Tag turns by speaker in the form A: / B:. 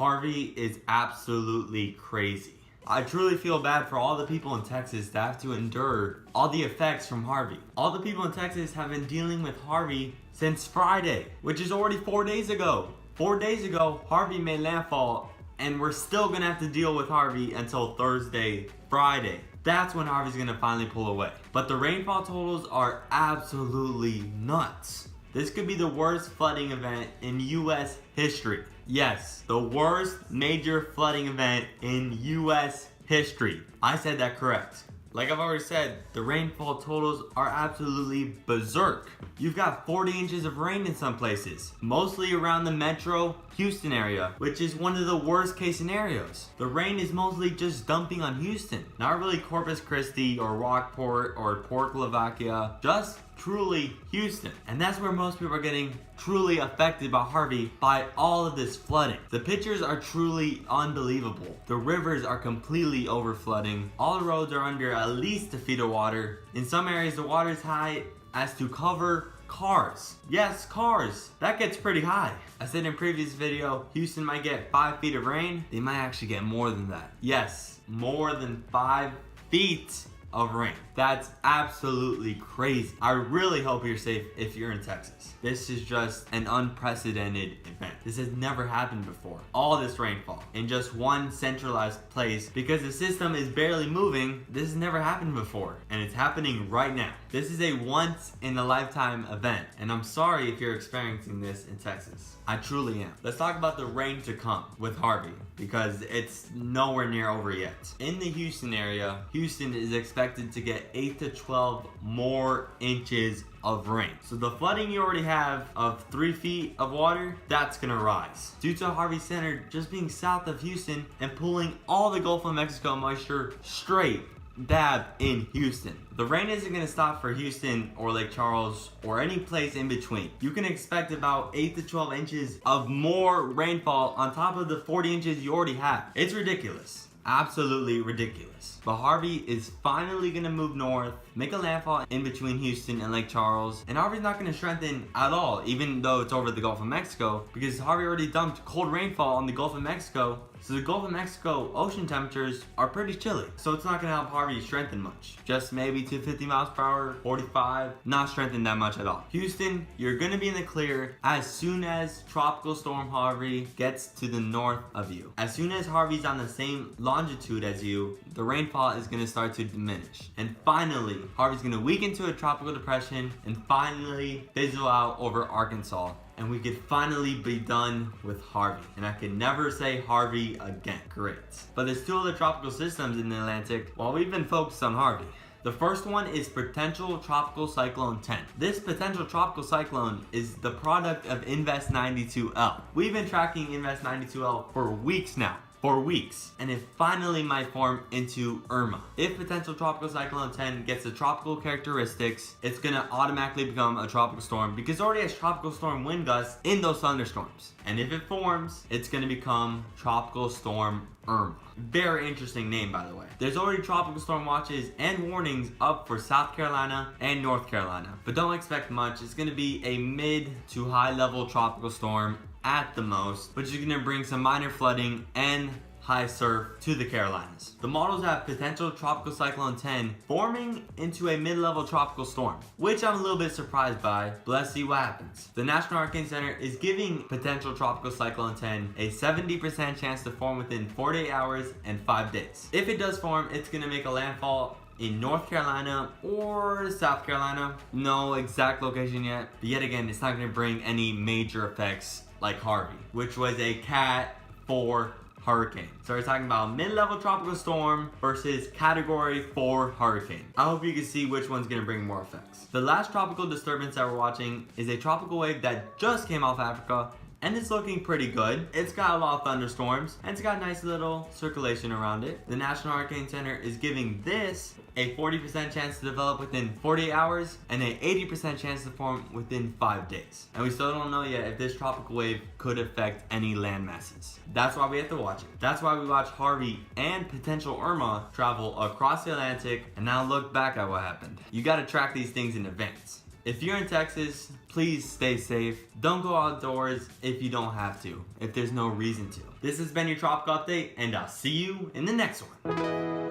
A: Harvey is absolutely crazy. I truly feel bad for all the people in Texas that have to endure all the effects from Harvey. All the people in Texas have been dealing with Harvey since Friday, which is already 4 days ago. 4 days ago, Harvey made landfall, and we're still gonna have to deal with Harvey until Thursday, Friday. That's when Harvey's gonna finally pull away. But the rainfall totals are absolutely nuts. This could be the worst flooding event in US history. Yes, the worst major flooding event in US history. I said that correct. Like I've already said, the rainfall totals are absolutely berserk. You've got 40 inches of rain in some places, mostly around the metro Houston area, which is one of the worst case scenarios. The rain is mostly just dumping on Houston, not really Corpus Christi or Rockport or Port Slovakia, just truly Houston. And that's where most people are getting truly affected by Harvey by all of this flooding. The pictures are truly unbelievable. The rivers are completely overflooding. All the roads are under at least a feet of water. In some areas, the water is high as to cover cars. Yes, cars. That gets pretty high. I said in previous video, Houston might get 5 feet of rain. They might actually get more than that. Yes, more than 5 feet of rain. That's absolutely crazy. I really hope you're safe if you're in Texas. This is just an unprecedented event. This has never happened before. All this rainfall in just one centralized place because the system is barely moving. This has never happened before, and it's happening right now. This is a once in a lifetime event, and I'm sorry if you're experiencing this in Texas. I truly am. Let's talk about the rain to come with Harvey because it's nowhere near over yet. In the Houston area, Houston is expected to get 8 to 12 more inches of rain. So the flooding you already have of 3 feet of water, that's gonna rise. Due to Harvey Center just being south of Houston and pulling all the Gulf of Mexico moisture straight dab in Houston. The rain isn't going to stop for Houston or Lake Charles or any place in between. You can expect about 8 to 12 inches of more rainfall on top of the 40 inches you already have. It's ridiculous. Absolutely ridiculous. But Harvey is finally going to move north, make a landfall in between Houston and Lake Charles, and Harvey's not going to strengthen at all, even though it's over the Gulf of Mexico, because Harvey already dumped cold rainfall on the Gulf of Mexico. So the Gulf of Mexico ocean temperatures are pretty chilly. So it's not going to help Harvey strengthen much. Just maybe to 50 miles per hour, 45, not strengthen that much at all. Houston, you're going to be in the clear as soon as Tropical Storm Harvey gets to the north of you. As soon as Harvey's on the same longitude as you, the rainfall is going to start to diminish. And finally, Harvey's going to weaken to a tropical depression and finally fizzle out over Arkansas. And we could finally be done with Harvey. And I can never say Harvey again. Great. But there's 2 other tropical systems in the Atlantic while we've been focused on Harvey. The first one is Potential Tropical Cyclone 10. This potential tropical cyclone is the product of Invest 92L. We've been tracking Invest 92L for weeks now. And it finally might form into Irma. If Potential Tropical Cyclone 10 gets the tropical characteristics, it's gonna automatically become a tropical storm because it already has tropical storm wind gusts in those thunderstorms. And if it forms, it's gonna become Tropical Storm Irma. Very interesting name, by the way. There's already tropical storm watches and warnings up for South Carolina and North Carolina, but don't expect much. It's gonna be a mid to high level tropical storm at the most, but you're gonna bring some minor flooding and high surf to the Carolinas. The models have Potential Tropical Cyclone 10 forming into a mid-level tropical storm, which I'm a little bit surprised by, but let's see what happens. The National Hurricane Center is giving Potential Tropical Cyclone 10 a 70% chance to form within 48 hours and 5 days. If it does form, it's gonna make a landfall in North Carolina or South Carolina. No exact location yet, but yet again, it's not gonna bring any major effects like Harvey, which was a Cat 4 hurricane. So we're talking about mid-level tropical storm versus category 4 hurricane. I hope you can see which one's gonna bring more effects. The last tropical disturbance that we're watching is a tropical wave that just came off Africa, and it's looking pretty good. It's got a lot of thunderstorms, and it's got a nice little circulation around it. The National Hurricane Center is giving this a 40% chance to develop within 48 hours and an 80% chance to form within 5 days. And we still don't know yet if this tropical wave could affect any land masses. That's why we have to watch it. That's why we watch Harvey and potential Irma travel across the Atlantic and now look back at what happened. You gotta track these things in advance. If you're in Texas, please stay safe. Don't go outdoors if you don't have to, if there's no reason to. This has been your Tropical Update, and I'll see you in the next one.